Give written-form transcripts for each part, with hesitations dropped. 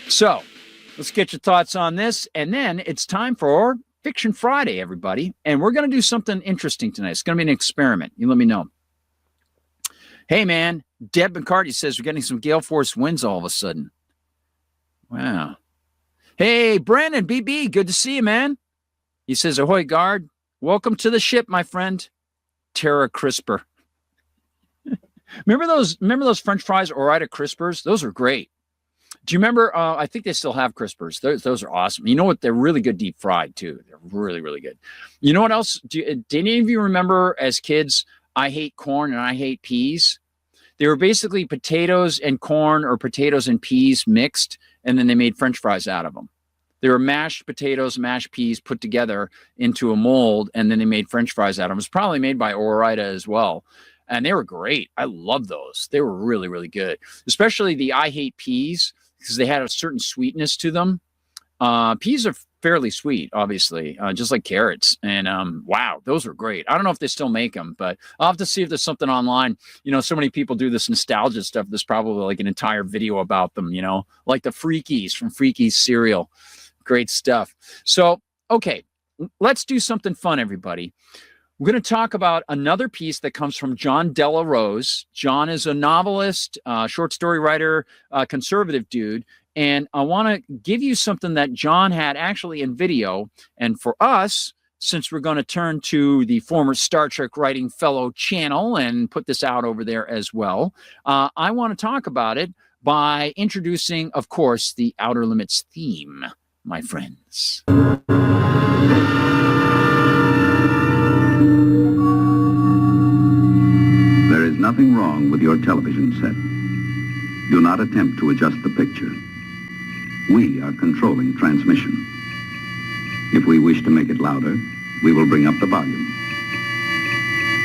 So let's get your thoughts on this. And then it's time for Fiction Friday, everybody. And we're going to do something interesting tonight. It's going to be an experiment. You let me know. Hey, man, Deb McCarty says we're getting some gale force winds all of a sudden. Wow. Hey, Brandon, BB, good to see you, man. He says, ahoy, guard. Welcome to the ship, my friend. Tara Crisper. Remember those French fries, Ore-Ida Crispers? Those are great. Do you remember? I think they still have Crispers. Those are awesome. You know what? They're really good deep fried, too. They're really, really good. You know what else? Did any of you remember as kids, I hate corn and I hate peas? They were basically potatoes and corn or potatoes and peas mixed, and then they made French fries out of them. They were mashed potatoes, mashed peas put together into a mold, and then they made French fries out of them. It was probably made by Ore-Ida as well. And they were great. I love those. They were really, really good, especially the I hate peas because they had a certain sweetness to them. Peas are fairly sweet, obviously, just like carrots. And wow, those were great. I don't know if they still make them, but I'll have to see if there's something online. You know, so many people do this nostalgia stuff. There's probably like an entire video about them, you know, like the Freakies from Freakies cereal. Great stuff. So, okay, let's do something fun, everybody. We're going to talk about another piece that comes from John Della Rose. John is a novelist, short story writer, conservative dude. And I want to give you something that John had actually in video. And for us, since we're going to turn to the former Star Trek Writing Fellow channel and put this out over there as well, I want to talk about it by introducing, of course, the Outer Limits theme, my friends. There is nothing wrong with your television set. Do not attempt to adjust the picture. We are controlling transmission. If we wish to make it louder, we will bring up the volume.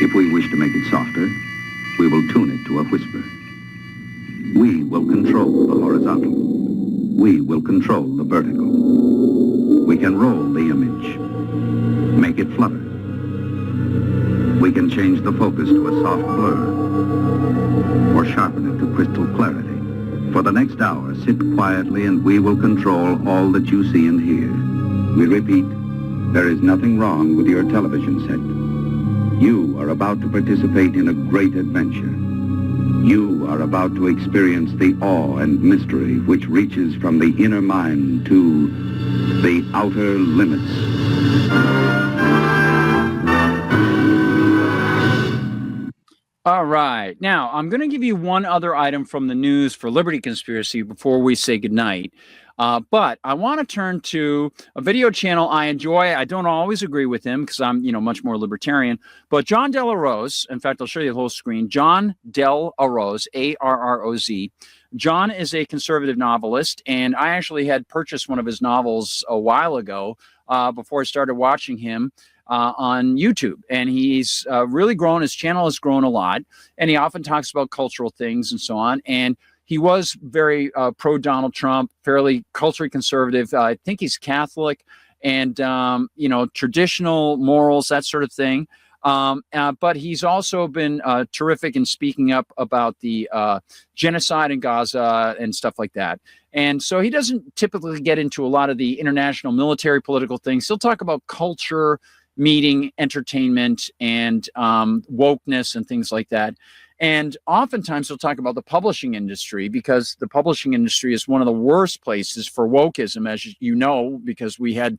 If we wish to make it softer, we will tune it to a whisper. We will control the horizontal. We will control the vertical. We can roll the image, make it flutter. We can change the focus to a soft blur, or sharpen it to crystal clarity. For the next hour, sit quietly and we will control all that you see and hear. We repeat, there is nothing wrong with your television set. You are about to participate in a great adventure. You are about to experience the awe and mystery which reaches from the inner mind to the outer limits. All right. Now, I'm going to give you one other item from the news for Liberty Conspiracy before we say goodnight. But I want to turn to a video channel I enjoy. I don't always agree with him because I'm, much more libertarian. But John Della Rose, in fact, I'll show you the whole screen. John Della Rose, A-R-R-O-Z. John is a conservative novelist, and I actually had purchased one of his novels a while ago before I started watching him on YouTube. And he's really grown. His channel has grown a lot, and he often talks about cultural things and so on. And he was very pro-Donald Trump, fairly culturally conservative. I think he's Catholic and, traditional morals, that sort of thing. But he's also been terrific in speaking up about the genocide in Gaza and stuff like that. And so he doesn't typically get into a lot of the international military political things. He'll talk about culture, meeting, entertainment, and wokeness and things like that. And oftentimes he'll talk about the publishing industry because the publishing industry is one of the worst places for wokeism, as you know, because we've had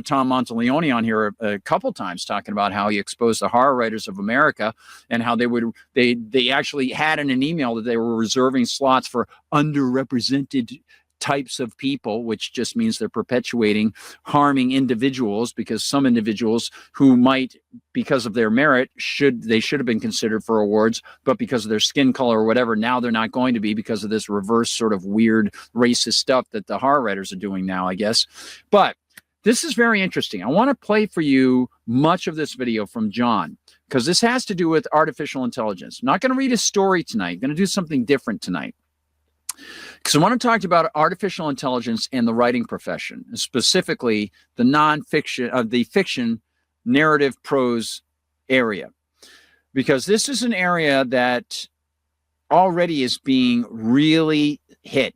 Tom Monteleone on here a couple times talking about how he exposed the horror writers of America and how they actually had in an email that they were reserving slots for underrepresented types of people, which just means they're perpetuating harming individuals, because some individuals who might, because of their merit, should have been considered for awards, but because of their skin color or whatever, now they're not going to be because of this reverse sort of weird racist stuff that the horror writers are doing now, I guess. But this is very interesting. I want to play for you much of this video from John, because this has to do with artificial intelligence. I'm not going to read his story tonight. I'm going to do something different tonight. Because I want to talk about artificial intelligence and the writing profession, specifically the nonfiction, the fiction, narrative, prose area. Because this is an area that already is being really hit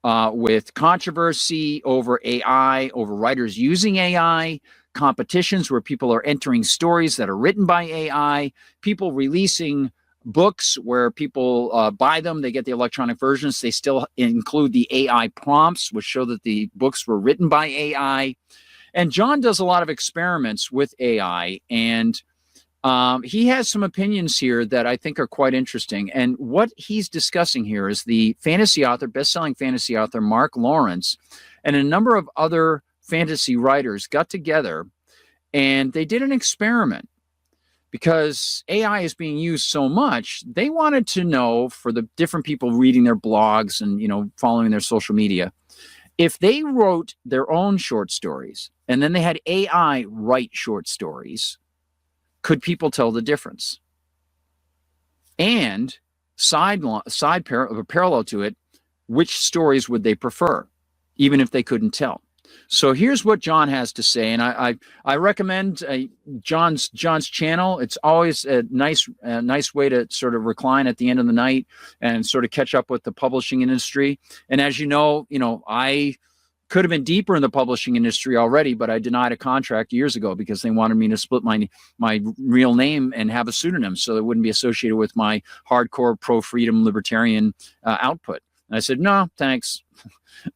with controversy over AI, over writers using AI, competitions where people are entering stories that are written by AI, people releasing books where people buy them, they get the electronic versions, they still include the AI prompts, which show that the books were written by AI. And John does a lot of experiments with AI, and he has some opinions here that I think are quite interesting. And what he's discussing here is the fantasy author, best-selling fantasy author, Mark Lawrence, and a number of other fantasy writers got together, and they did an experiment. Because AI is being used so much, they wanted to know, for the different people reading their blogs and, you know, following their social media, if they wrote their own short stories and then they had AI write short stories, could people tell the difference? And parallel to it, which stories would they prefer, even if they couldn't tell? So here's what John has to say, and I recommend John's channel. It's always a nice way to sort of recline at the end of the night and sort of catch up with the publishing industry. And as you know, I could have been deeper in the publishing industry already, but I denied a contract years ago because they wanted me to split my real name and have a pseudonym so it wouldn't be associated with my hardcore pro-freedom libertarian output. And I said, no, thanks.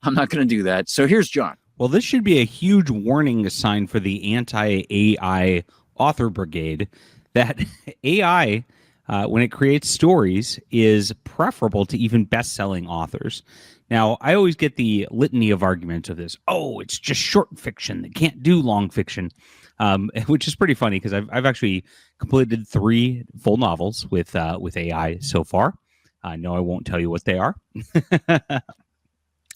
I'm not going to do that. So here's John. Well, this should be a huge warning sign for the anti-AI author brigade that AI, when it creates stories, is preferable to even best-selling authors. Now, I always get the litany of arguments of this. Oh, it's just short fiction. They can't do long fiction, which is pretty funny because I've actually completed 3 full novels with AI so far. No, I won't tell you what they are.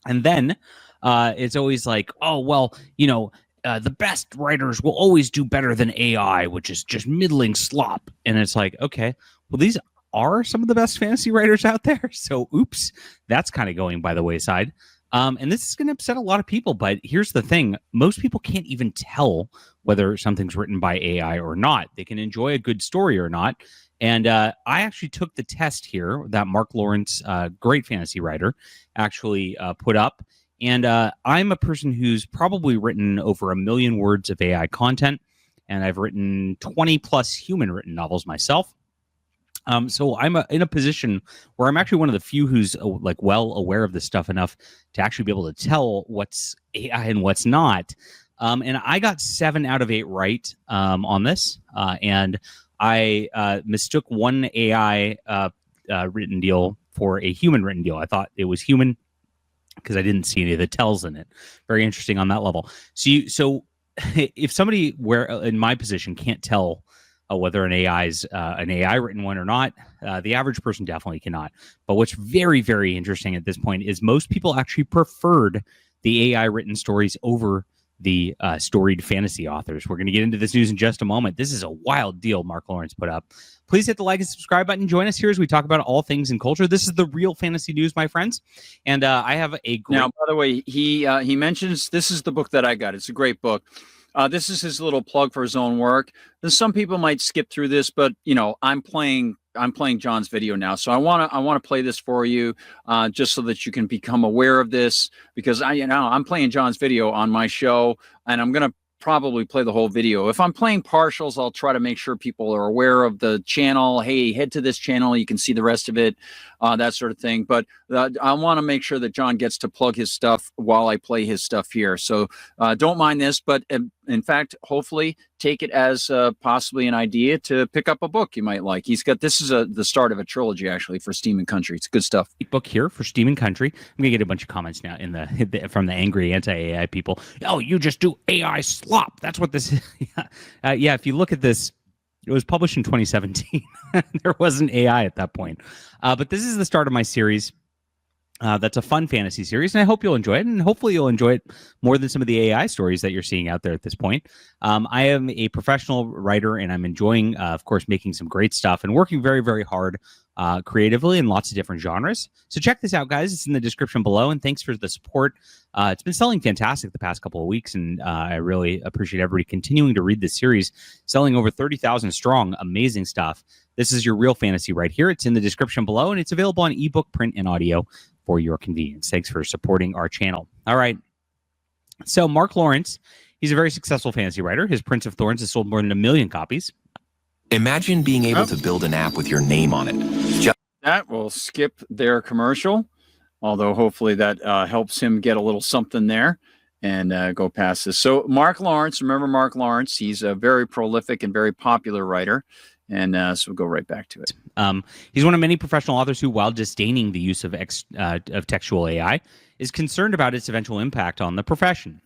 And then it's always like, oh, well, the best writers will always do better than AI, which is just middling slop. And it's like, okay, well, these are some of the best fantasy writers out there. So, oops, that's kind of going by the wayside. And this is going to upset a lot of people. But here's the thing. Most people can't even tell whether something's written by AI or not. They can enjoy a good story or not. And I actually took the test here that Mark Lawrence, great fantasy writer, actually put up. And I'm a person who's probably written over 1 million words of AI content, and I've written 20 plus human written novels myself. So I'm in a position where I'm actually one of the few who's well aware of this stuff enough to actually be able to tell what's AI and what's not. And I got 7 out of 8 right on this. And I mistook one AI written deal for a human written deal. I thought it was human because I didn't see any of the tells in it. Very interesting on that level. So if somebody in my position can't tell whether an AI is an AI written one or not, the average person definitely cannot. But what's very, very interesting at this point is most people actually preferred the AI written stories over the storied fantasy authors. We're going to get into this news in just a moment. This is a wild deal Mark Lawrence put up. Please hit the like and subscribe button. Join us here as we talk about all things in culture. This is the real fantasy news, my friends. And I have a great... Now, by the way, he mentions this is the book that I got. It's a great book. This is his little plug for his own work. Some people might skip through this, but I'm playing John's video now, so I want to play this for you, just so that you can become aware of this, because I'm playing John's video on my show, and I'm gonna probably play the whole video. If I'm playing partials, I'll try to make sure people are aware of the channel. Hey, head to this channel, you can see the rest of it, that sort of thing. But I want to make sure that John gets to plug his stuff while I play his stuff here. So don't mind this, but in fact, hopefully take it as possibly an idea to pick up a book you might like. This is the start of a trilogy, actually, for Steam and Country. It's good stuff. Book here for Steam and Country. I'm gonna get a bunch of comments now from the angry anti-AI people. Oh, you just do AI slop. That's what this is. Yeah, if you look at this, it was published in 2017. There wasn't AI at that point. But this is the start of my series. That's a fun fantasy series, and I hope you'll enjoy it, and hopefully you'll enjoy it more than some of the AI stories that you're seeing out there at this point. I am a professional writer, and I'm enjoying, of course, making some great stuff and working very, very hard creatively in lots of different genres. So check this out, guys. It's in the description below, and thanks for the support. It's been selling fantastic the past couple of weeks, and I really appreciate everybody continuing to read this series, selling over 30,000 strong. Amazing stuff. This is your real fantasy right here. It's in the description below, and it's available on ebook, print, and audio for your convenience. Thanks for supporting our channel. All right. So Mark Lawrence, he's a very successful fantasy writer. His Prince of Thorns has sold more than 1 million copies. Imagine being able to build an app with your name on it. That will skip their commercial, although hopefully that helps him get a little something there and go past this. So Mark Lawrence, remember Mark Lawrence, he's a very prolific and very popular writer. And so we'll go right back to it. He's one of many professional authors who, while disdaining the use of textual AI, is concerned about its eventual impact on the profession.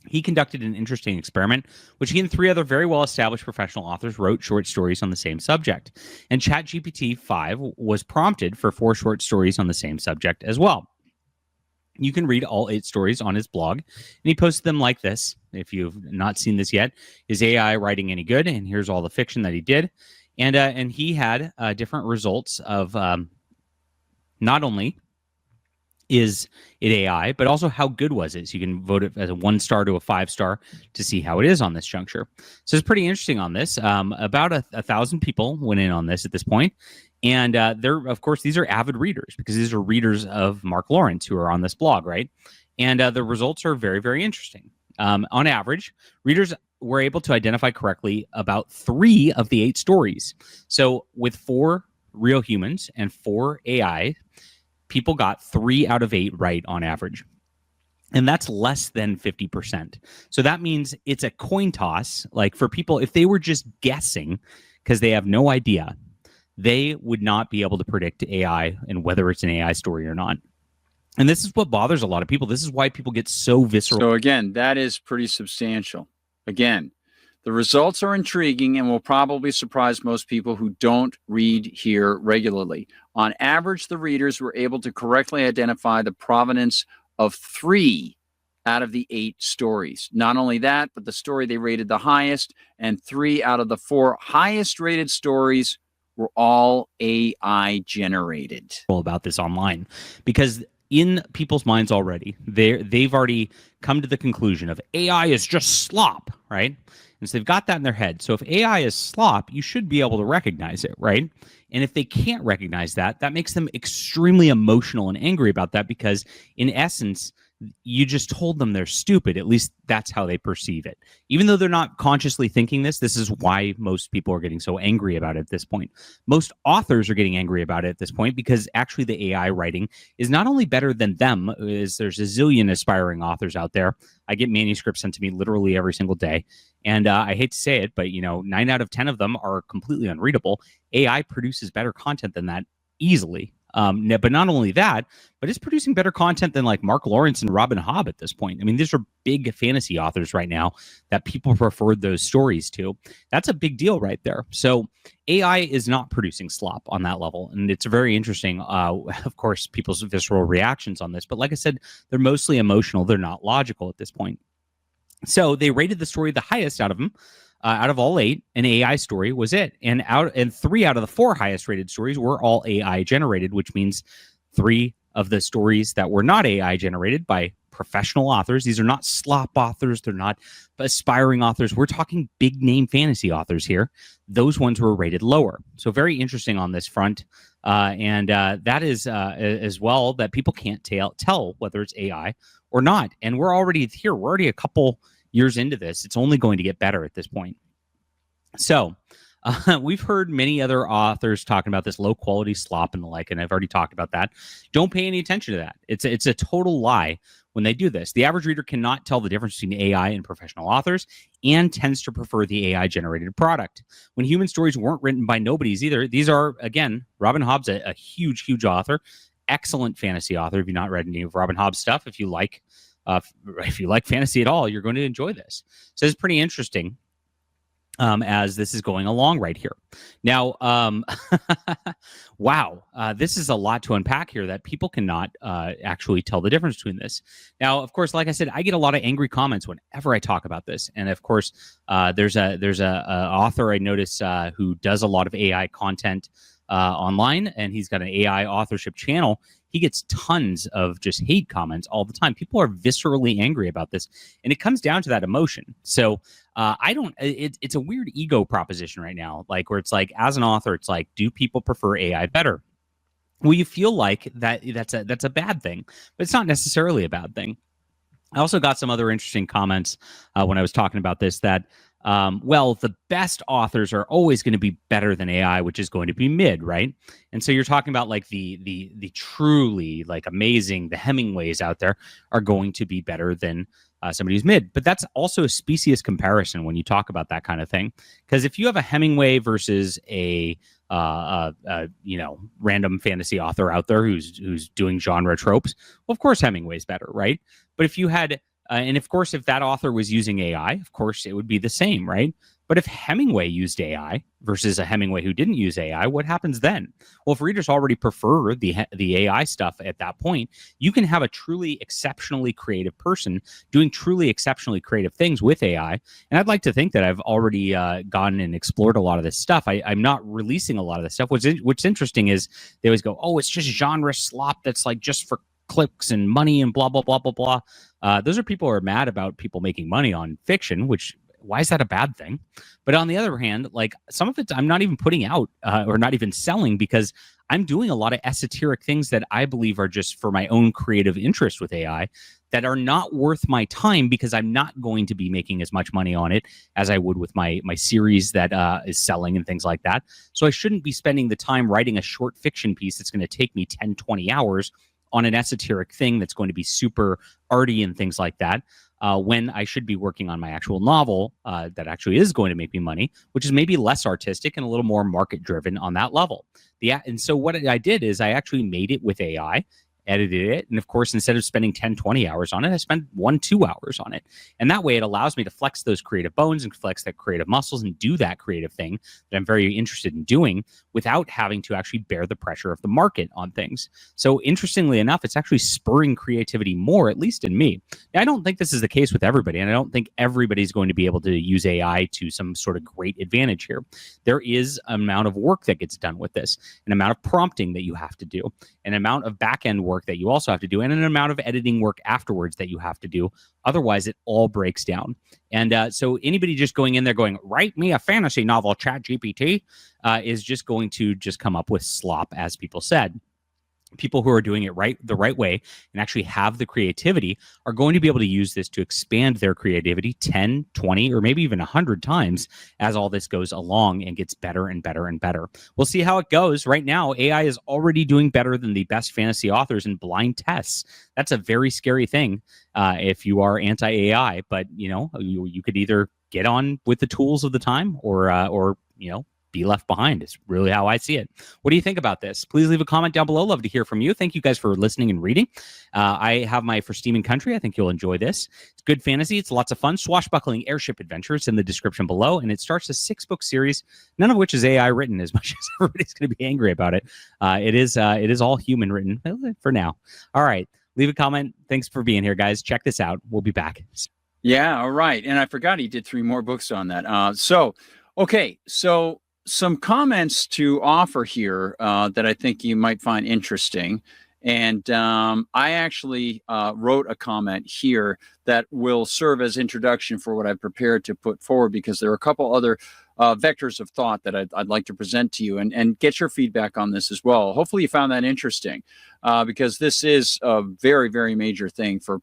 He conducted an interesting experiment, which he and 3 other very well-established professional authors wrote short stories on the same subject. And ChatGPT 5 was prompted for 4 short stories on the same subject as well. You can read all 8 stories on his blog, and he posted them like this. If you've not seen this yet, is AI writing any good? And here's all the fiction that he did. And he had different results of not only is it AI, but also how good was it? So you can vote it as a 1-star to a 5-star to see how it is on this juncture. So it's pretty interesting on this. About 1,000 people went in on this at this point. And they're, of course, these are avid readers because these are readers of Mark Lawrence who are on this blog, right? And the results are very, very interesting. On average, readers were able to identify correctly about 3 of the 8 stories. So with 4 real humans and 4 AI, people got 3 out of 8 right on average. And that's less than 50%. So that means it's a coin toss. Like for people, if they were just guessing because they have no idea, they would not be able to predict AI and whether it's an AI story or not. And this is what bothers a lot of people. This is why people get so visceral. So again, that is pretty substantial. Again, the results are intriguing and will probably surprise most people who don't read here regularly. On average, the readers were able to correctly identify the provenance of 3 out of the 8 stories. Not only that, but the story they rated the highest, and 3 out of the 4 highest rated stories were all AI generated. About this online, because in people's minds already, they've already come to the conclusion of AI is just slop, right? And so they've got that in their head. So if AI is slop, you should be able to recognize it, right? And if they can't recognize that, that makes them extremely emotional and angry about that because in essence, you just told them they're stupid. At least that's how they perceive it. Even though they're not consciously thinking this is why most people are getting so angry about it at this point. Most authors are getting angry about it at this point because actually the AI writing is not only better than them, there's a zillion aspiring authors out there. I get manuscripts sent to me literally every single day. And I hate to say it, but 9 out of 10 of them are completely unreadable. AI produces better content than that easily. But not only that, but it's producing better content than like Mark Lawrence and Robin Hobb at this point. I mean, these are big fantasy authors right now that people preferred those stories to. That's a big deal right there. So AI is not producing slop on that level. And it's very interesting, of course, people's visceral reactions on this. But like I said, they're mostly emotional. They're not logical at this point. So they rated the story the highest out of them. Out of all 8, an AI story was it. And 3 out of the 4 highest rated stories were all AI generated, which means 3 of the stories that were not AI generated by professional authors. These are not slop authors. They're not aspiring authors. We're talking big name fantasy authors here. Those ones were rated lower. So very interesting on this front. And that is as well that people can't tell whether it's AI or not. And we're already here. We're already a couple years into this. It's only going to get better at this point. So we've heard many other authors talking about this low quality slop and the like, and I've already talked about that. Don't pay any attention to that. It's a total lie when they do this. The average reader cannot tell the difference between AI and professional authors and tends to prefer the AI generated product. When human stories weren't written by nobodies either, these are, again, Robin Hobb's a huge, huge author, excellent fantasy author. If you've not read any of Robin Hobb's stuff, if you like fantasy at all, you're going to enjoy this. So it's pretty interesting as this is going along right here. Now, wow, this is a lot to unpack here that people cannot actually tell the difference between this. Now, of course, like I said, I get a lot of angry comments whenever I talk about this. And of course, there's a author I notice who does a lot of AI content online, and he's got an AI authorship channel. He gets tons of just hate comments all the time. People are viscerally angry about this, and it comes down to that emotion. So it's a weird ego proposition right now, like where it's like, as an author, it's like, do people prefer AI better? Well, you feel like that's a bad thing, but it's not necessarily a bad thing. I also got some other interesting comments when I was talking about this that, well, the best authors are always going to be better than AI, which is going to be mid, right? And so you're talking about like the truly like amazing, the Hemingways out there are going to be better than somebody who's mid. But that's also a specious comparison when you talk about that kind of thing, because if you have a Hemingway versus a random fantasy author out there who's doing genre tropes, well, of course Hemingway's better, right? But if you had, and of course, if that author was using AI, of course, it would be the same, right? But if Hemingway used AI versus a Hemingway who didn't use AI, what happens then? Well, if readers already prefer the AI stuff at that point, you can have a truly exceptionally creative person doing truly exceptionally creative things with AI. And I'd like to think that I've already gone and explored a lot of this stuff. I'm not releasing a lot of this stuff. What's interesting is they always go, oh, it's just genre slop that's like just for clicks and money and blah, blah, blah, blah, blah. Those are people who are mad about people making money on fiction, which why is that a bad thing? But on the other hand, like some of it I'm not even putting out or not even selling because I'm doing a lot of esoteric things that I believe are just for my own creative interest with AI that are not worth my time because I'm not going to be making as much money on it as I would with my series that is selling and things like that. So I shouldn't be spending the time writing a short fiction piece that's going to take me 10, 20 hours on an esoteric thing that's going to be super arty and things like that. When I should be working on my actual novel that actually is going to make me money, which is maybe less artistic and a little more market-driven on that level. And so what I did is I actually made it with AI, edited it, and of course, instead of spending 10, 20 hours on it, I spent 1-2 hours on it. And that way it allows me to flex those creative bones and flex that creative muscles and do that creative thing that I'm very interested in doing without having to actually bear the pressure of the market on things. So interestingly enough, it's actually spurring creativity more, at least in me. Now, I don't think this is the case with everybody, and I don't think everybody's going to be able to use AI to some sort of great advantage here. There is an amount of work that gets done with this, an amount of prompting that you have to do, an amount of back-end work that you also have to do, and an amount of editing work afterwards that you have to do. Otherwise, it all breaks down. And so anybody just going in there going, write me a fantasy novel, ChatGPT, is just going to just come up with slop, as people said. People who are doing it the right way and actually have the creativity are going to be able to use this to expand their creativity 10, 20, or maybe even 100 times as all this goes along and gets better and better and better. We'll see how it goes. Right now, AI is already doing better than the best fantasy authors in blind tests. That's a very scary thing if you are anti-AI, but you could either get on with the tools of the time or be left behind is really how I see it. What do you think about this? Please leave a comment down below. Love to hear from you. Thank you guys for listening and reading. I have my For Steam and Country. I think you'll enjoy this. It's good fantasy. It's lots of fun. Swashbuckling airship adventures in the description below. And it starts a 6-book series, none of which is AI written as much as everybody's going to be angry about it. It is all human written for now. All right. Leave a comment. Thanks for being here, guys. Check this out. We'll be back. Yeah. All right. And I forgot he did 3 more books on that. Okay. So some comments to offer here that I think you might find interesting. And I actually wrote a comment here that will serve as introduction for what I've prepared to put forward, because there are a couple other vectors of thought that I'd like to present to you and get your feedback on this as well. Hopefully you found that interesting because this is a very, very major thing for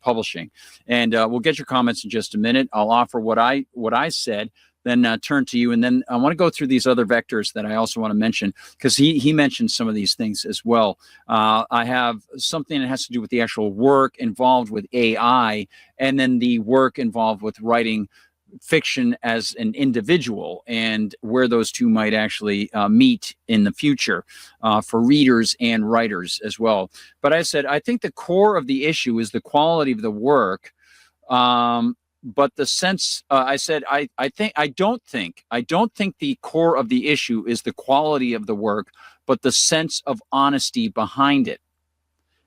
publishing. And we'll get your comments in just a minute. I'll offer what I said, then turn to you. And then I want to go through these other vectors that I also want to mention, because he mentioned some of these things as well. I have something that has to do with the actual work involved with AI, and then the work involved with writing fiction as an individual, and where those two might actually meet in the future for readers and writers as well. But I said, I think the core of the issue is the quality of the work. But the sense, I said, I don't think the core of the issue is the quality of the work, but the sense of honesty behind it.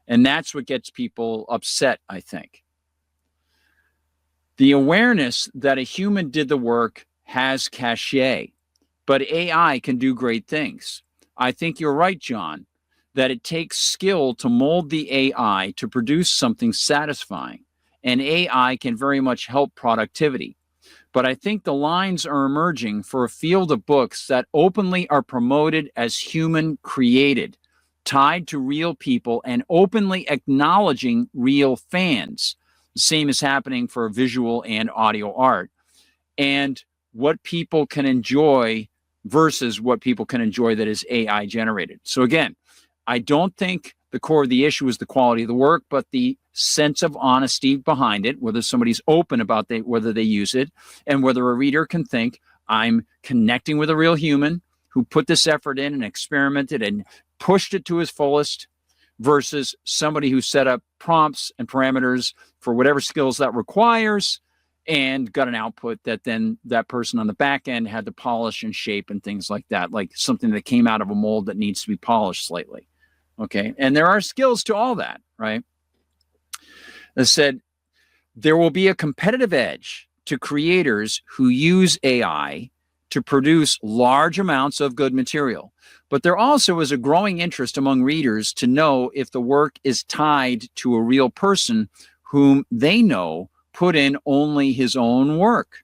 And that's what gets people upset, I think. The awareness that a human did the work has cachet, but AI can do great things. I think you're right, John, that it takes skill to mold the AI to produce something satisfying. And AI can very much help productivity. But I think the lines are emerging for a field of books that openly are promoted as human created. tied to real people and openly acknowledging real fans. The same is happening for visual and audio art. And what people can enjoy versus what people can enjoy that is AI generated. So again, I don't think the core of the issue is the quality of the work, but the sense of honesty behind it, whether somebody's open about whether they use it, and whether a reader can think, I'm connecting with a real human who put this effort in and experimented and pushed it to his fullest, versus somebody who set up prompts and parameters for whatever skills that requires and got an output that then that person on the back end had to polish and shape and things like that, like something that came out of a mold that needs to be polished slightly. Okay. And there are skills to all that, right? It said there will be a competitive edge to creators who use AI to produce large amounts of good material. But there also is a growing interest among readers to know if the work is tied to a real person whom they know put in only his own work.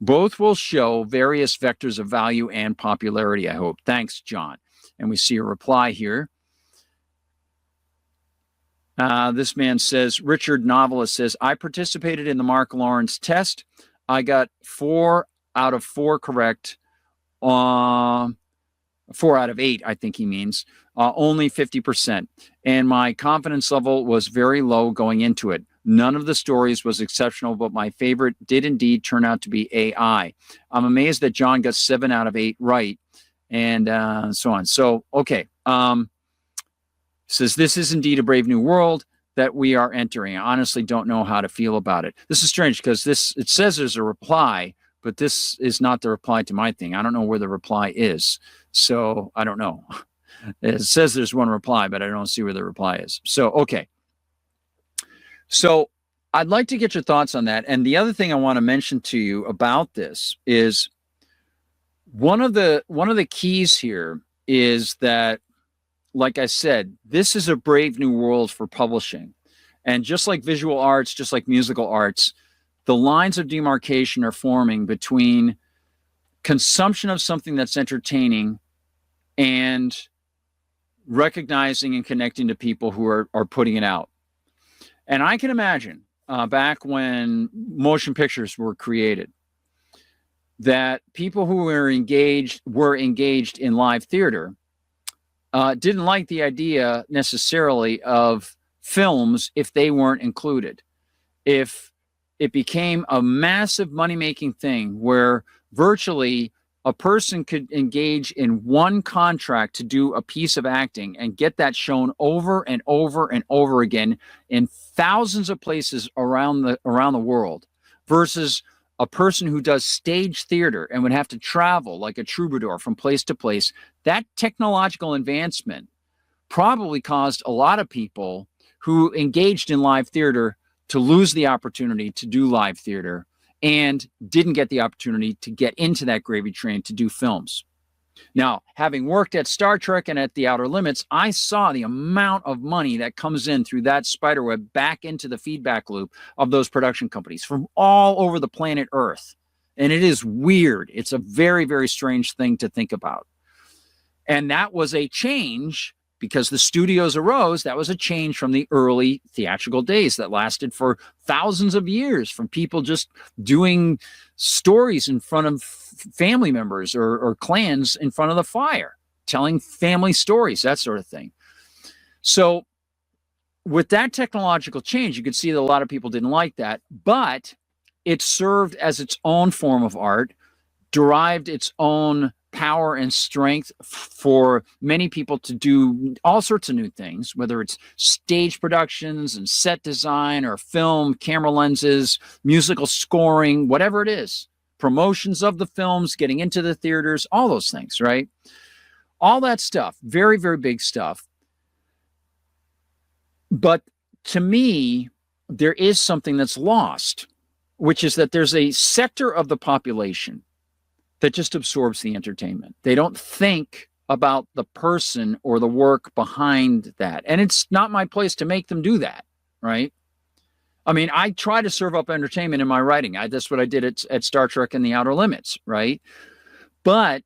Both will show various vectors of value and popularity, I hope. Thanks, John. And we see a reply here. This man says, Richard Novelist says, I participated in the Mark Lawrence test. I got 4 out of 4 correct. 4 out of 8, I think he means. Only 50%. And my confidence level was very low going into it. None of the stories was exceptional, but my favorite did indeed turn out to be AI. I'm amazed that John got 7 out of 8 right, and so on. So, okay. Says, this is indeed a brave new world that we are entering. I honestly don't know how to feel about it. This is strange because it says there's a reply, but this is not the reply to my thing. I don't know where the reply is. So I don't know. It says there's one reply, but I don't see where the reply is. So, okay. So I'd like to get your thoughts on that. And the other thing I want to mention to you about this is one of the keys here is that, like I said, this is a brave new world for publishing. And just like visual arts, just like musical arts, the lines of demarcation are forming between consumption of something that's entertaining and recognizing and connecting to people who are putting it out. And I can imagine back when motion pictures were created, that people who were engaged in live theater didn't like the idea necessarily of films if they weren't included. If it became a massive money-making thing where virtually a person could engage in one contract to do a piece of acting and get that shown over and over and over again in thousands of places around the world, versus a person who does stage theater and would have to travel like a troubadour from place to place, that technological advancement probably caused a lot of people who engaged in live theater to lose the opportunity to do live theater and didn't get the opportunity to get into that gravy train to do films. Now, having worked at Star Trek and at The Outer Limits, I saw the amount of money that comes in through that spiderweb back into the feedback loop of those production companies from all over the planet Earth. And it is weird. It's a very, very strange thing to think about. And that was a change because the studios arose. That was a change from the early theatrical days that lasted for thousands of years, from people just doing stories in front of family members or clans in front of the fire, telling family stories, that sort of thing. So with that technological change, you could see that a lot of people didn't like that, but it served as its own form of art, derived its own power and strength for many people to do all sorts of new things, whether it's stage productions and set design or film, camera lenses, musical scoring, whatever it is, promotions of the films, getting into the theaters, all those things, right? All that stuff, very, very big stuff. But to me, there is something that's lost, which is that there's a sector of the population that just absorbs the entertainment. They don't think about the person or the work behind that. And it's not my place to make them do that, right? I mean, I try to serve up entertainment in my writing. That's what I did at Star Trek and The Outer Limits, right? But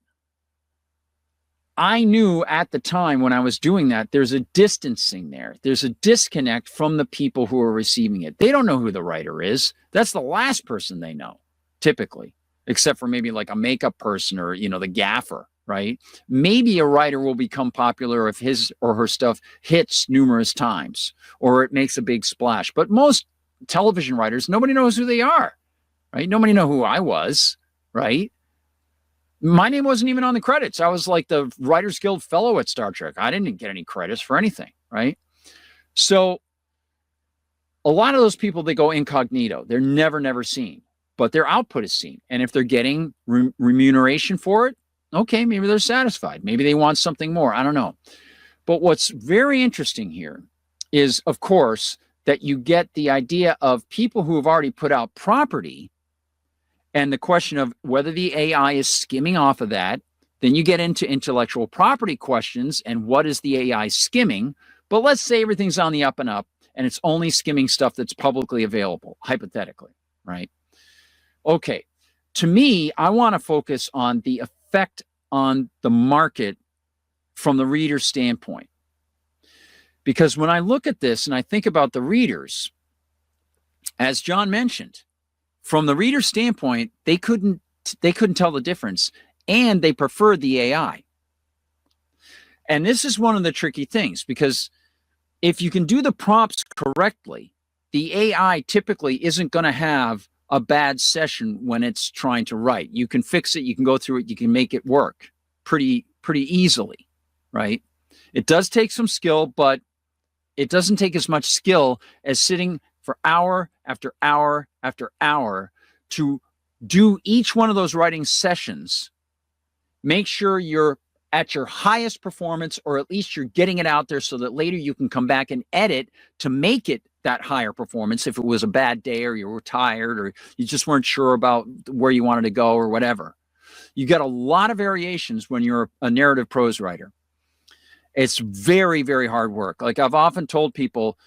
I knew at the time when I was doing that, there's a distancing there. There's a disconnect from the people who are receiving it. They don't know who the writer is. That's the last person they know, typically, except for maybe like a makeup person or, the gaffer, right? Maybe a writer will become popular if his or her stuff hits numerous times or it makes a big splash. But most television writers, nobody knows who they are, right? Nobody knows who I was, right? My name wasn't even on the credits. I was like the Writers Guild fellow at Star Trek. I didn't get any credits for anything, right? So a lot of those people, they go incognito. They're never seen, but their output is seen. And if they're getting remuneration for it, okay, maybe they're satisfied. Maybe they want something more. I don't know. But what's very interesting here is, of course, that you get the idea of people who have already put out property and the question of whether the AI is skimming off of that. Then you get into intellectual property questions and what is the AI skimming? But let's say everything's on the up and up and it's only skimming stuff that's publicly available, hypothetically, right? Okay, to me, I want to focus on the effect on the market from the reader's standpoint. Because when I look at this and I think about the readers, as John mentioned, from the reader's standpoint, they couldn't tell the difference, and they preferred the AI. And this is one of the tricky things, because if you can do the prompts correctly, the AI typically isn't going to have a bad session when it's trying to write. You can fix it, you can go through it, you can make it work pretty easily, right? It does take some skill, but it doesn't take as much skill as sitting for hour after hour after hour to do each one of those writing sessions. Make sure you're at your highest performance, or at least you're getting it out there so that later you can come back and edit to make it that higher performance if it was a bad day or you were tired or you just weren't sure about where you wanted to go or whatever. You get a lot of variations when you're a narrative prose writer. It's very hard work. Like I've often told people,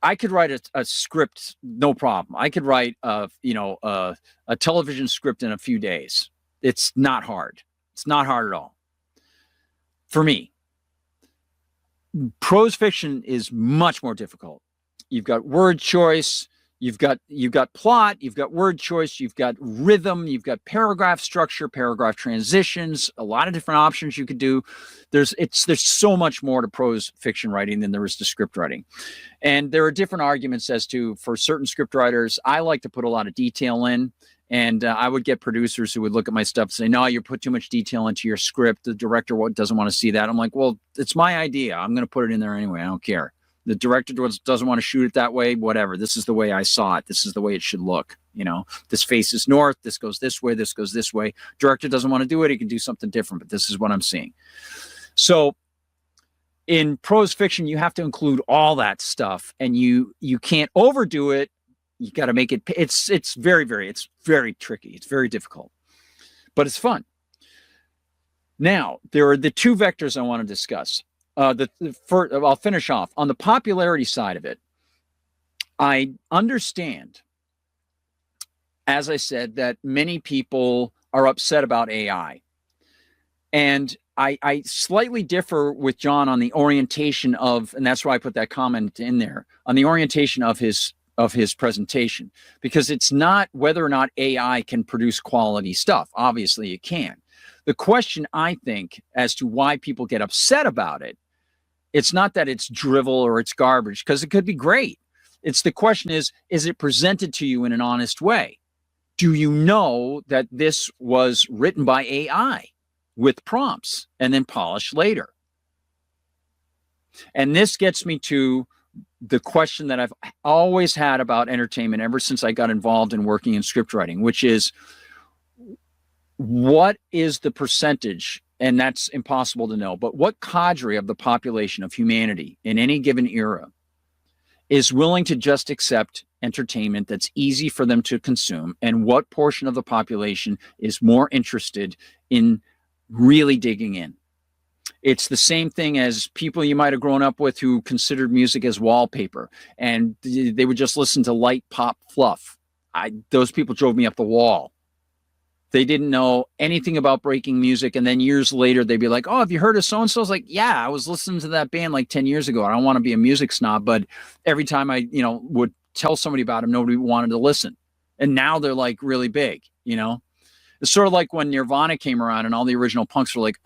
I could write a script, no problem. I could write a television script in a few days. It's not hard. It's not hard at all. For me, prose fiction is much more difficult. You've got word choice, you've got plot, you've got word choice, you've got rhythm, you've got paragraph structure, paragraph transitions, a lot of different options you could do. There's so much more to prose fiction writing than there is to script writing. And there are different arguments as to, for certain script writers, I like to put a lot of detail in. And I would get producers who would look at my stuff and say, no, you put too much detail into your script. The director doesn't want to see that. I'm like, well, it's my idea. I'm going to put it in there anyway. I don't care. The director doesn't want to shoot it that way. Whatever. This is the way I saw it. This is the way it should look. This faces north. This goes this way. This goes this way. Director doesn't want to do it. He can do something different, but this is what I'm seeing. So in prose fiction, you have to include all that stuff, and you can't overdo it. You got to make it. It's very tricky. It's very difficult, but it's fun. Now, there are the two vectors I want to discuss. I'll finish off on the popularity side of it. I understand, as I said, that many people are upset about AI, and I slightly differ with John on the orientation of, and that's why I put that comment in there, on the orientation of his presentation, because it's not whether or not AI can produce quality stuff. Obviously it can. The question, I think, as to why people get upset about it, it's not that it's drivel or it's garbage, because it could be great. It's the question is it presented to you in an honest way? Do you know that this was written by AI with prompts and then polished later? And this gets me to the question that I've always had about entertainment ever since I got involved in working in script writing, which is, what is the percentage, and that's impossible to know, but what cadre of the population of humanity in any given era is willing to just accept entertainment that's easy for them to consume, and what portion of the population is more interested in really digging in? It's the same thing as people you might have grown up with who considered music as wallpaper, and they would just listen to light pop fluff. Those people drove me up the wall. They didn't know anything about breaking music. And then years later, they'd be like, oh, have you heard of so-and-so? I was like, yeah, I was listening to that band like 10 years ago. I don't want to be a music snob, but every time I, would tell somebody about them, nobody wanted to listen. And now they're like really big, It's sort of like when Nirvana came around and all the original punks were like,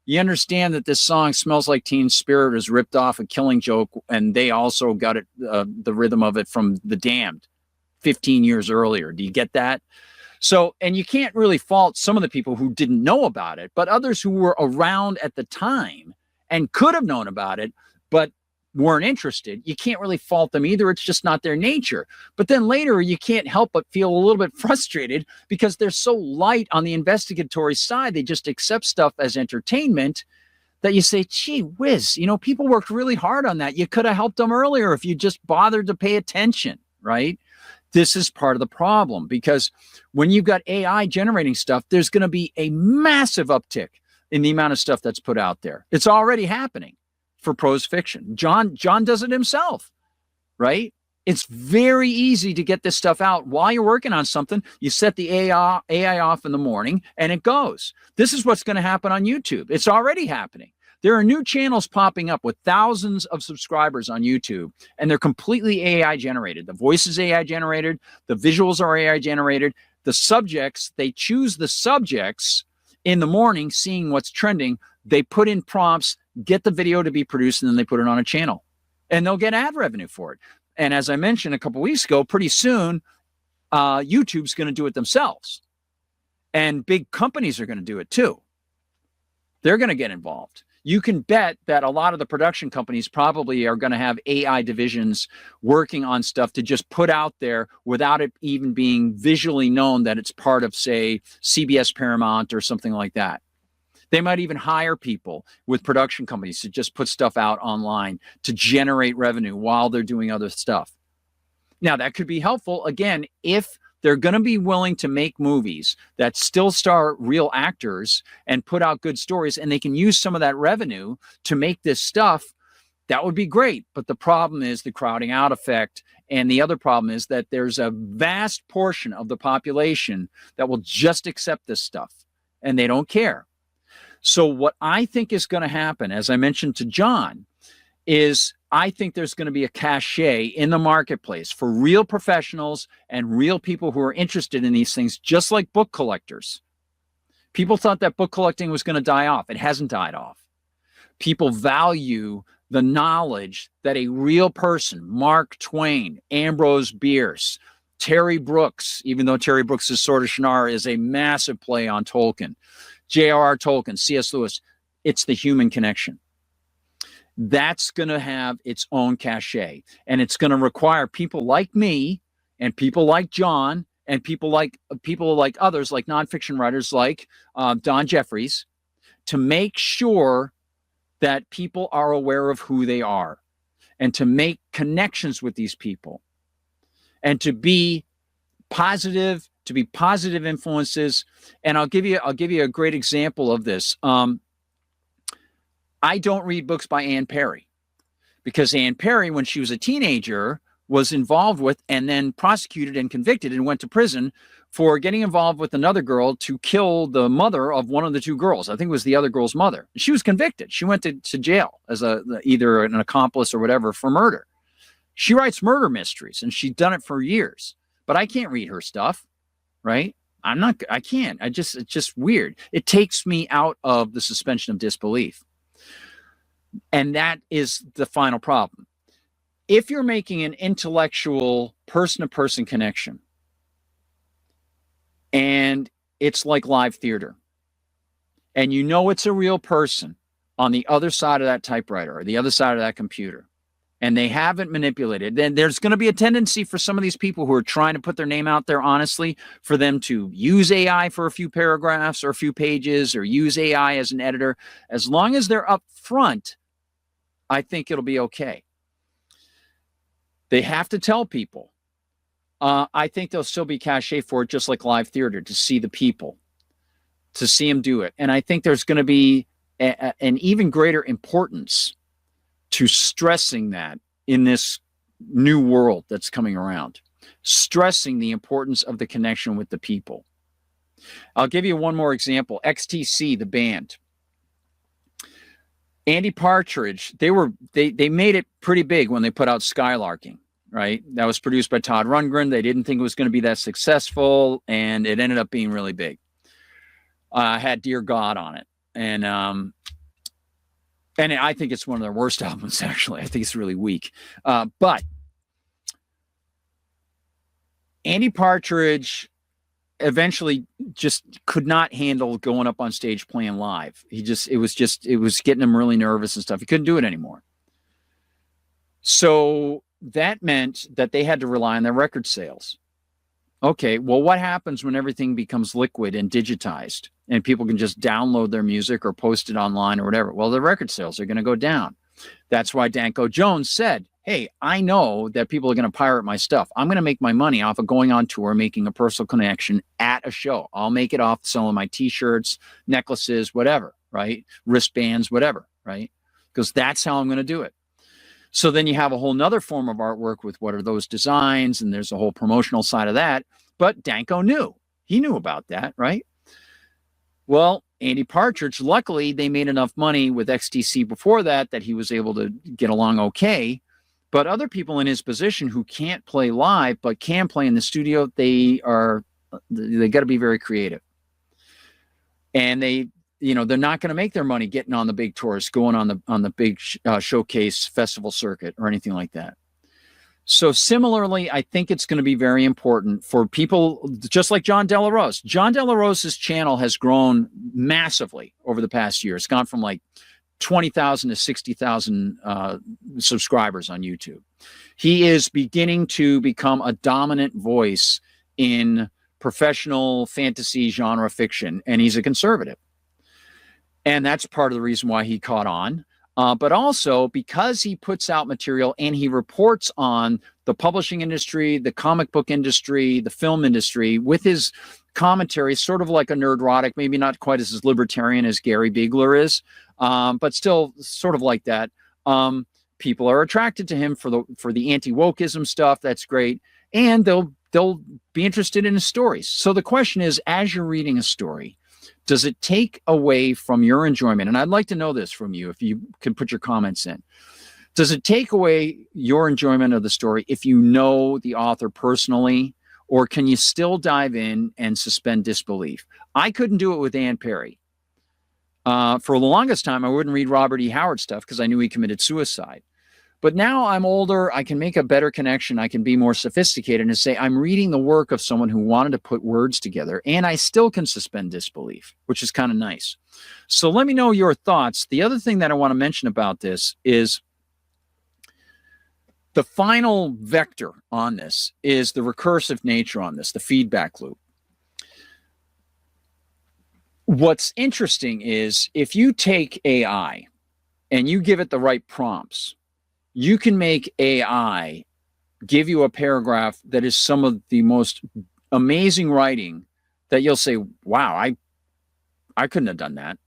you understand that this song Smells Like Teen Spirit is ripped off a Killing Joke, and they also got it, the rhythm of it from The Damned 15 years earlier. Do you get that? So, and you can't really fault some of the people who didn't know about it, but others who were around at the time and could have known about it, but weren't interested. You can't really fault them either. It's just not their nature. But then later, you can't help but feel a little bit frustrated because they're so light on the investigatory side. They just accept stuff as entertainment that you say, gee whiz, people worked really hard on that. You could have helped them earlier if you just bothered to pay attention, right? This is part of the problem, because when you've got AI generating stuff, there's going to be a massive uptick in the amount of stuff that's put out there. It's already happening for prose fiction. John does it himself, right? It's very easy to get this stuff out while you're working on something. You set the AI off in the morning and it goes. This is what's going to happen on YouTube. It's already happening. There are new channels popping up with thousands of subscribers on YouTube, and they're completely AI generated. The voice is AI generated. The visuals are AI generated. The subjects, they choose the subjects in the morning, seeing what's trending. They put in prompts, get the video to be produced, and then they put it on a channel. And they'll get ad revenue for it. And as I mentioned a couple weeks ago, pretty soon, YouTube's going to do it themselves. And big companies are going to do it too. They're going to get involved. You can bet that a lot of the production companies probably are going to have AI divisions working on stuff to just put out there without it even being visually known that it's part of, say, CBS Paramount or something like that. They might even hire people with production companies to just put stuff out online to generate revenue while they're doing other stuff. Now, that could be helpful, again, if they're going to be willing to make movies that still star real actors and put out good stories, and they can use some of that revenue to make this stuff. That would be great. But the problem is the crowding out effect. And the other problem is that there's a vast portion of the population that will just accept this stuff and they don't care. So what I think is going to happen, as I mentioned to John, is I think there's going to be a cachet in the marketplace for real professionals and real people who are interested in these things, just like book collectors. People thought that book collecting was going to die off. It hasn't died off. People value the knowledge that a real person, Mark Twain, Ambrose Bierce, Terry Brooks, even though Terry Brooks' Sword of Shannara is a massive play on Tolkien, J.R.R. Tolkien, C.S. Lewis, it's the human connection. That's going to have its own cachet. And it's going to require people like me and people like John and people like others, like nonfiction writers like Don Jeffries, to make sure that people are aware of who they are and to make connections with these people and to be positive influences. And I'll give you a great example of this. I don't read books by Anne Perry because Anne Perry, when she was a teenager, was involved with and then prosecuted and convicted and went to prison for getting involved with another girl to kill the mother of one of the two girls. I think it was the other girl's mother. She was convicted. She went to jail as either an accomplice or whatever for murder. She writes murder mysteries and she's done it for years, but I can't read her stuff, right? I can't. It's just weird. It takes me out of the suspension of disbelief. And that is the final problem. If you're making an intellectual person-to-person connection, and it's like live theater, and you know it's a real person on the other side of that typewriter or the other side of that computer, and they haven't manipulated, then there's going to be a tendency for some of these people who are trying to put their name out there honestly, for them to use AI for a few paragraphs or a few pages or use AI as an editor. As long as they're up front, I think it'll be okay. They have to tell people. I think there'll still be cachet for it, just like live theater, to see the people, to see them do it. And I think there's going to be an even greater importance to stressing that in this new world that's coming around, stressing the importance of the connection with the people. I'll give you one more example. XTC, the band. Andy Partridge, they made it pretty big when they put out Skylarking, right? That was produced by Todd Rundgren. They didn't think it was going to be that successful, and it ended up being really big. Had Dear God on it. And I think it's one of their worst albums, actually. I think it's really weak. But Andy Partridge eventually just could not handle going up on stage playing live. It was getting him really nervous and stuff. He couldn't do it anymore. So that meant that they had to rely on their record sales. Okay, well, what happens when everything becomes liquid and digitized and people can just download their music or post it online or whatever? Well, the record sales are going to go down. That's why Danko Jones said, hey, I know that people are going to pirate my stuff. I'm going to make my money off of going on tour, making a personal connection at a show. I'll make it off selling my T-shirts, necklaces, whatever, right? Wristbands, whatever, right? Because that's how I'm going to do it. So then you have a whole nother form of artwork with what are those designs, and there's a whole promotional side of that. But Danko knew. He knew about that, right? Well, Andy Partridge, luckily, they made enough money with XTC before that he was able to get along okay. But other people in his position who can't play live but can play in the studio, they got to be very creative. And they're not going to make their money getting on the big tours, going on the big showcase festival circuit or anything like that. So similarly, I think it's going to be very important for people just like John De La Rose. John De La Rose's channel has grown massively over the past year. It's gone from like 20,000 to 60,000 subscribers on YouTube. He is beginning to become a dominant voice in professional fantasy genre fiction, and he's a conservative. And that's part of the reason why he caught on. But also because he puts out material and he reports on the publishing industry, the comic book industry, the film industry with his commentary, sort of like a Nerdrotic, maybe not quite as libertarian as Gary Biegler is, but still sort of like that. People are attracted to him for the anti-wokeism stuff. That's great. And they'll be interested in his stories. So the question is, as you're reading a story, does it take away from your enjoyment? And I'd like to know this from you, if you can put your comments in. Does it take away your enjoyment of the story if you know the author personally, or can you still dive in and suspend disbelief? I couldn't do it with Ann Perry. For the longest time, I wouldn't read Robert E. Howard stuff because I knew he committed suicide. But now I'm older, I can make a better connection. I can be more sophisticated and say, I'm reading the work of someone who wanted to put words together, and I still can suspend disbelief, which is kind of nice. So let me know your thoughts. The other thing that I want to mention about this is the final vector on this is the recursive nature on this, the feedback loop. What's interesting is if you take AI and you give it the right prompts, you can make AI give you a paragraph that is some of the most amazing writing that you'll say, wow, I couldn't have done that.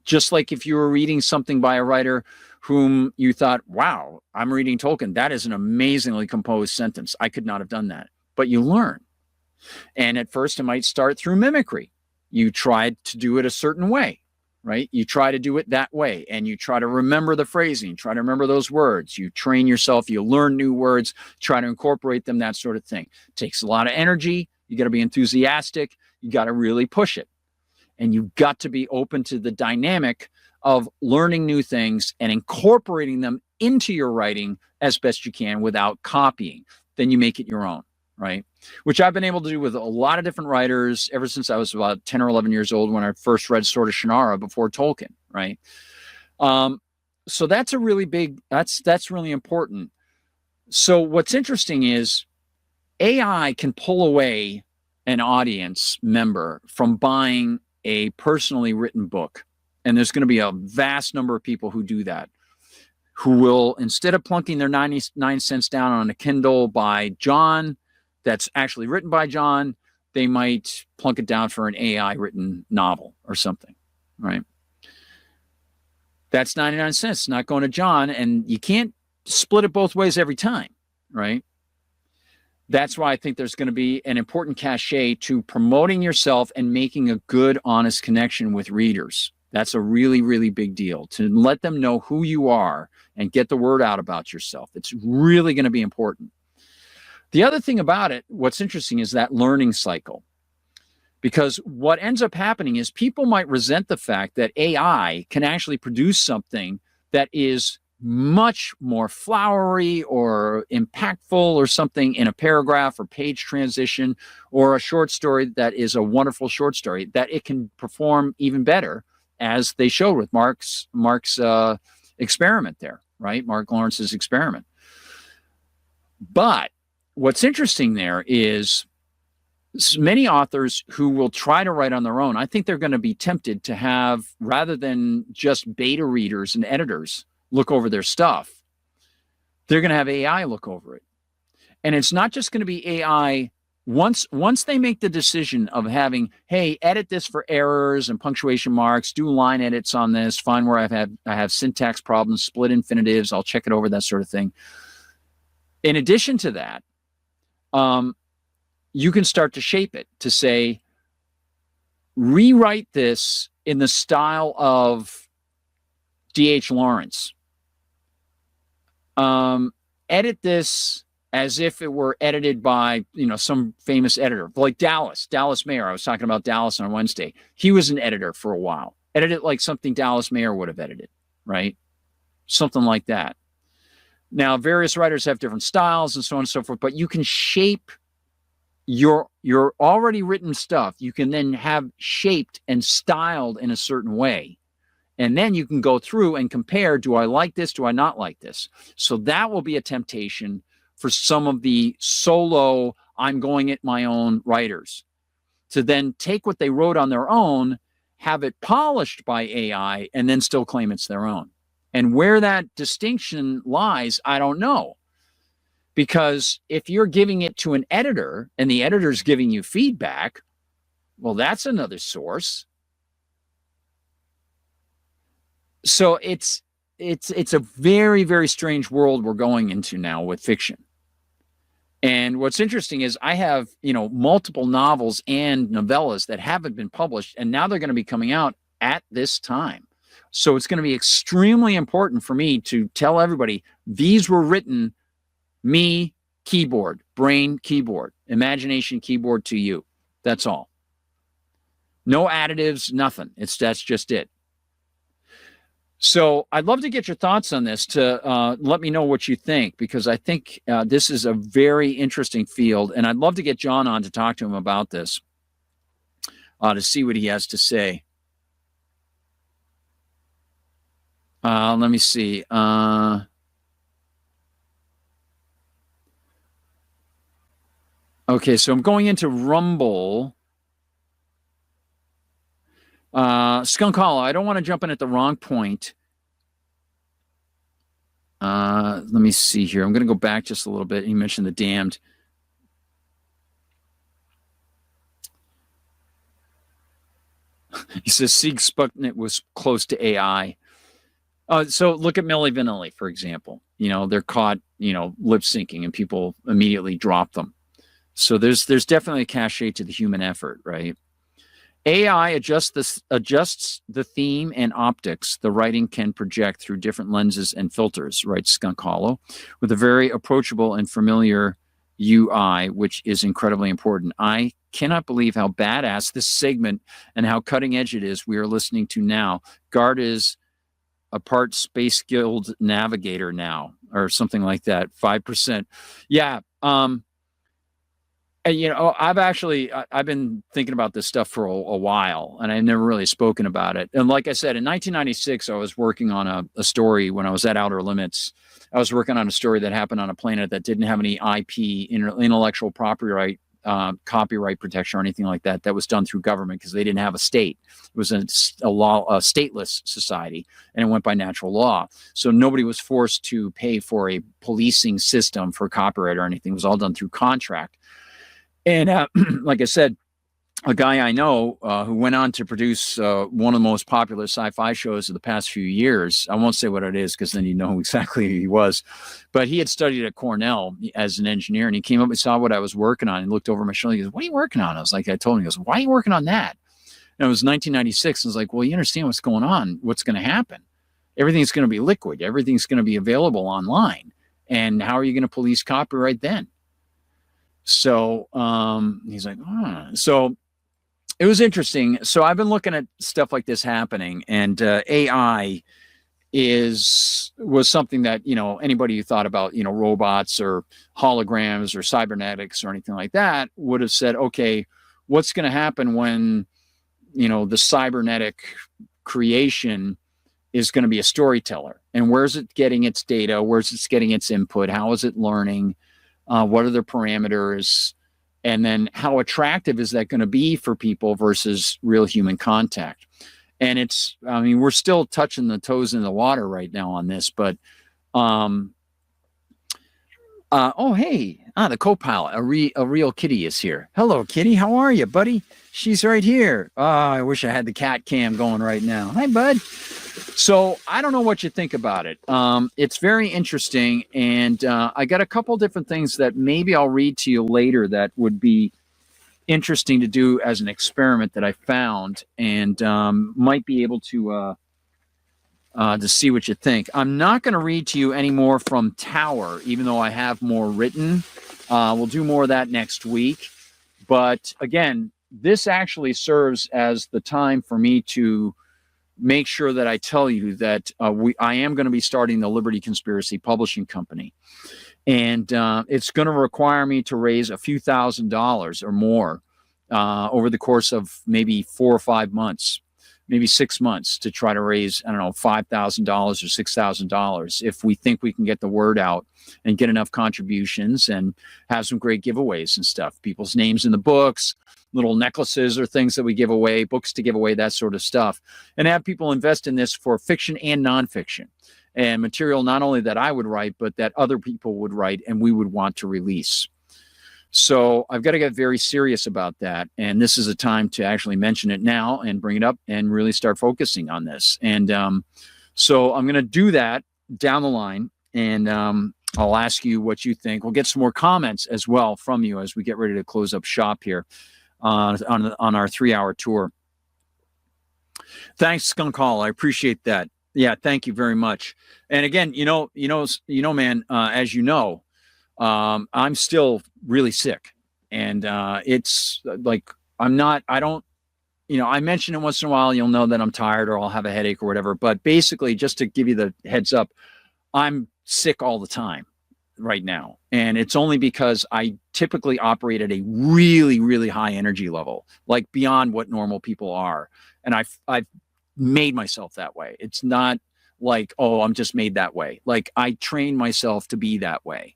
Just like if you were reading something by a writer whom you thought, wow, I'm reading Tolkien. That is an amazingly composed sentence. I could not have done that. But you learn. And at first it might start through mimicry. You tried to do it a certain way. Right? You try to do it that way, and you try to remember the phrasing, try to remember those words. You train yourself, you learn new words, try to incorporate them, that sort of thing. It takes a lot of energy. You got to be enthusiastic. You got to really push it. And you've got to be open to the dynamic of learning new things and incorporating them into your writing as best you can without copying. Then you make it your own, right? Which I've been able to do with a lot of different writers ever since I was about 10 or 11 years old when I first read Sword of Shannara before Tolkien, right? So that's a really big, that's really important. So what's interesting is AI can pull away an audience member from buying a personally written book. And there's going to be a vast number of people who do that, who will, instead of plunking their 99 cents down on a Kindle by John, that's actually written by John, they might plunk it down for an AI written novel or something, right? That's 99 cents, not going to John, and you can't split it both ways every time, right? That's why I think there's going to be an important cachet to promoting yourself and making a good, honest connection with readers. That's a really, really big deal, to let them know who you are and get the word out about yourself. It's really going to be important. The other thing about it, what's interesting, is that learning cycle. Because what ends up happening is people might resent the fact that AI can actually produce something that is much more flowery or impactful or something in a paragraph or page transition, or a short story that is a wonderful short story, that it can perform even better, as they showed with Mark's experiment there, right? Mark Lawrence's experiment. But what's interesting there is many authors who will try to write on their own, I think they're going to be tempted to have, rather than just beta readers and editors look over their stuff, they're going to have AI look over it. And it's not just going to be AI. Once they make the decision of having, hey, edit this for errors and punctuation marks, do line edits on this, find where I have syntax problems, split infinitives, I'll check it over, that sort of thing. In addition to that, you can start to shape it to say, rewrite this in the style of D.H. Lawrence. Edit this as if it were edited by, some famous editor, like Dallas Mayer. I was talking about Dallas on Wednesday. He was an editor for a while. Edit it like something Dallas Mayer would have edited, right? Something like that. Now, various writers have different styles and so on and so forth, but you can shape your already written stuff. You can then have shaped and styled in a certain way. And then you can go through and compare, do I like this? Do I not like this? So that will be a temptation for some of the solo, I'm going it my own writers, to then take what they wrote on their own, have it polished by AI, and then still claim it's their own. And where that distinction lies, I don't know. Because if you're giving it to an editor and the editor's giving you feedback, well, that's another source. So it's a very, very strange world we're going into now with fiction. And what's interesting is I have, multiple novels and novellas that haven't been published, and now they're going to be coming out at this time. So it's going to be extremely important for me to tell everybody, these were written me, keyboard, brain, keyboard, imagination, keyboard to you. That's all. No additives, nothing. That's just it. So I'd love to get your thoughts on this, to let me know what you think, because I think this is a very interesting field, and I'd love to get John on to talk to him about this, to see what he has to say. Let me see. Okay, so I'm going into Rumble. Skunk Hollow, I don't want to jump in at the wrong point. Let me see here. I'm going to go back just a little bit. He mentioned The Damned. He says Sieg Sputnik was close to AI. So look at Milli Vanilli, for example. They're caught, lip syncing, and people immediately drop them. So there's definitely a cachet to the human effort, right? AI adjusts the theme and optics the writing can project through different lenses and filters, writes Skunk Hollow, with a very approachable and familiar UI, which is incredibly important. I cannot believe how badass this segment and how cutting edge it is we are listening to now. Guard is a part Space Guild Navigator now, or something like that. 5%. Yeah. And, I've been thinking about this stuff for a while, and I've never really spoken about it. And like I said, in 1996, I was working on a story when I was at Outer Limits. I was working on a story that happened on a planet that didn't have any IP, intellectual property copyright protection or anything like that. That was done through government because they didn't have a state. It was a stateless society, and it went by natural law. So nobody was forced to pay for a policing system for copyright or anything. It was all done through contract. And like I said, a guy I know who went on to produce one of the most popular sci-fi shows of the past few years. I won't say what it is because then you know exactly who he was. But he had studied at Cornell as an engineer, and he came up and saw what I was working on and looked over my shoulder. He goes, "What are you working on?" I told him, he goes, "Why are you working on that?" And it was 1996. And I was like, "Well, you understand what's going on, what's going to happen. Everything's going to be liquid. Everything's going to be available online. And how are you going to police copyright then?" So he's like, So it was interesting. So I've been looking at stuff like this happening, and AI was something that, anybody who thought about, robots or holograms or cybernetics or anything like that would have said, okay, what's going to happen when, the cybernetic creation is going to be a storyteller, and where's it getting its data? Where's it getting its input? How is it learning? What are the parameters? And then how attractive is that going to be for people versus real human contact? And we're still touching the toes in the water right now on this, but, the co-pilot, a real kitty is here. Hello, kitty. How are you, buddy? She's right here. Oh, I wish I had the cat cam going right now. Hi, bud. So I don't know what you think about it. It's very interesting, and I got a couple different things that maybe I'll read to you later that would be interesting to do as an experiment that I found, and might be able to see what you think. I'm not going to read to you any more from Tower, even though I have more written. We'll do more of that next week. But again, this actually serves as the time for me to make sure that I tell you that I am going to be starting the Liberty Conspiracy Publishing Company. And it's going to require me to raise a few $1,000s or more over the course of maybe 4 or 5 months, maybe 6 months, to try to raise, I don't know, $5,000 or $6,000 if we think we can get the word out and get enough contributions and have some great giveaways and stuff. People's names in the books, little necklaces or things that we give away, books to give away, that sort of stuff. And have people invest in this for fiction and nonfiction, and material not only that I would write, but that other people would write and we would want to release. So I've got to get very serious about that. And this is a time to actually mention it now and bring it up and really start focusing on this. And so I'm going to do that down the line. And I'll ask you what you think. We'll get some more comments as well from you as we get ready to close up shop here on our 3-hour tour. Thanks, Skunk Hall. I appreciate that. Yeah, thank you very much. And again, man, as you know, I'm still really sick, and it's like I mention it once in a while. You'll know that I'm tired or I'll have a headache or whatever. But basically, just to give you the heads up, I'm sick all the time right now. And it's only because I typically operate at a really, really high energy level, like beyond what normal people are. And I've made myself that way. It's not like, oh, I'm just made that way. Like, I train myself to be that way,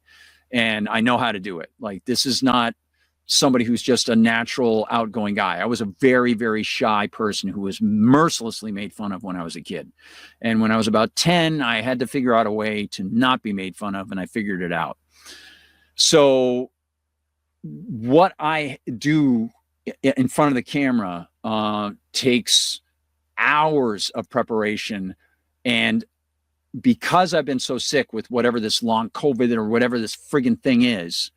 and I know how to do it. Like, this is not somebody who's just a natural outgoing guy. I was a very, very shy person who was mercilessly made fun of when I was a kid. And when I was about 10, I had to figure out a way to not be made fun of, and I figured it out. So what I do in front of the camera takes hours of preparation. And because I've been so sick with whatever this long COVID or whatever this friggin' thing is,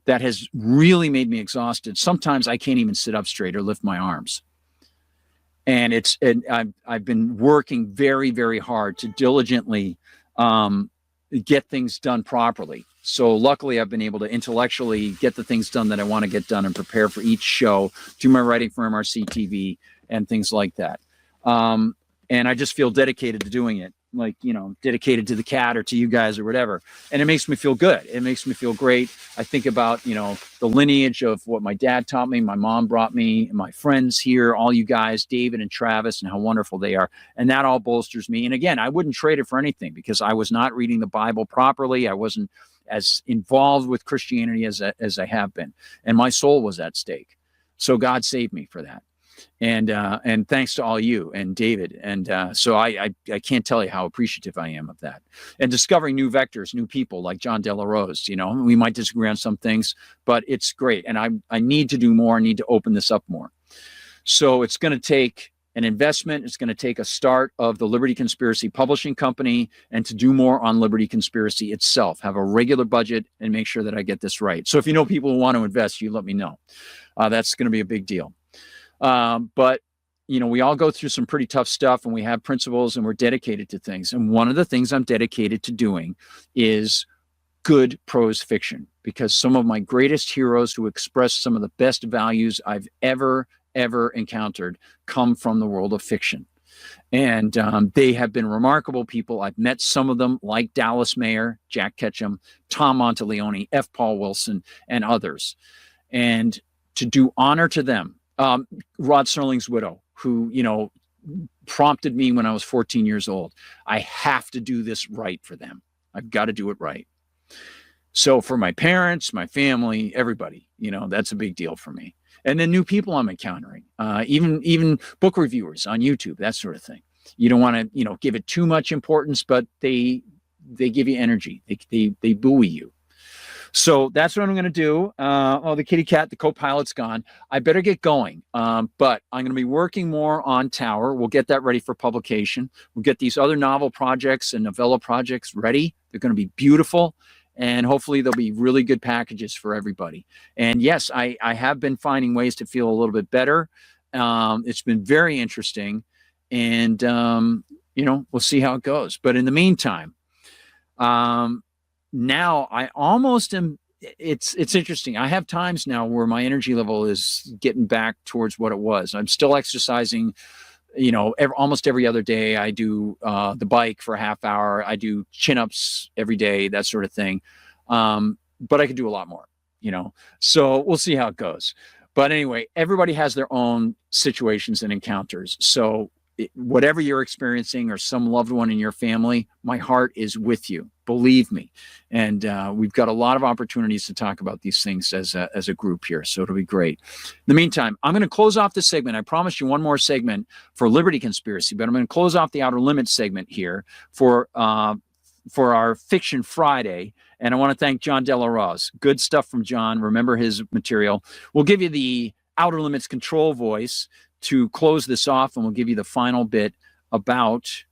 that has really made me exhausted. Sometimes I can't even sit up straight or lift my arms. And I've been working very, very hard to diligently get things done properly. So luckily, I've been able to intellectually get the things done that I want to get done and prepare for each show, do my writing for MRC TV and things like that. And I just feel dedicated to doing it, like, dedicated to the cat or to you guys or whatever. And it makes me feel good. It makes me feel great. I think about, the lineage of what my dad taught me, my mom brought me, and my friends here, all you guys, David and Travis, and how wonderful they are. And that all bolsters me. And again, I wouldn't trade it for anything, because I was not reading the Bible properly. I wasn't as involved with Christianity as I have been. And my soul was at stake. So God saved me for that. And thanks to all you and David. And so I can't tell you how appreciative I am of that. And discovering new vectors, new people like John De La Rose. We might disagree on some things, but it's great. And I need to do more. I need to open this up more. So it's going to take an investment. It's going to take a start of the Liberty Conspiracy Publishing Company, and to do more on Liberty Conspiracy itself, have a regular budget and make sure that I get this right. So if you know people who want to invest, you let me know. That's going to be a big deal. But you know, we all go through some pretty tough stuff, and we have principles, and we're dedicated to things. And one of the things I'm dedicated to doing is good prose fiction, because some of my greatest heroes who express some of the best values I've ever encountered come from the world of fiction. And they have been remarkable people. I've met some of them, like Dallas Mayer, Jack Ketchum, Tom Monteleone, F. Paul Wilson, and others. And to do honor to them, Rod Serling's widow, who, you know, prompted me when I was 14 years old. I have to do this right for them. I've got to do it right. So for my parents, my family, everybody, you know, that's a big deal for me. And then new people I'm encountering, even book reviewers on YouTube, that sort of thing. You don't want to, you know, give it too much importance, but they give you energy. They buoy you. So that's what I'm going to do. Oh, the kitty cat, the co-pilot's gone. I better get going. But I'm going to be working more on Tower. We'll get that ready for publication. We'll get these other novel projects and novella projects ready. They're going to be beautiful. And hopefully they'll be really good packages for everybody. And yes, I have been finding ways to feel a little bit better. It's been very interesting. And, you know, we'll see how it goes. But in the meantime, now I almost am, it's interesting. I have times now where my energy level is getting back towards what it was. I'm still exercising, you know, almost every other day. I do the bike for a half hour. I do chin-ups every day, that sort of thing. But I could do a lot more, you know. So we'll see how it goes. But anyway, everybody has their own situations and encounters. So whatever you're experiencing, or some loved one in your family, my heart is with you. Believe me. And we've got a lot of opportunities to talk about these things as a group here. So it'll be great. In the meantime, I'm going to close off this segment. I promised you one more segment for Liberty Conspiracy, but I'm going to close off the Outer Limits segment here for our Fiction Friday. And I want to thank John De La Rose. Good stuff from John. Remember his material. We'll give you the Outer Limits control voice to close this off, and we'll give you the final bit about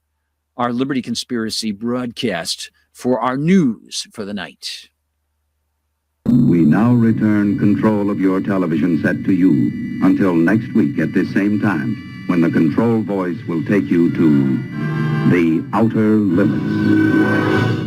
our Liberty Conspiracy broadcast for our news for the night. We now return control of your television set to you until next week at this same time, when the control voice will take you to the Outer Limits.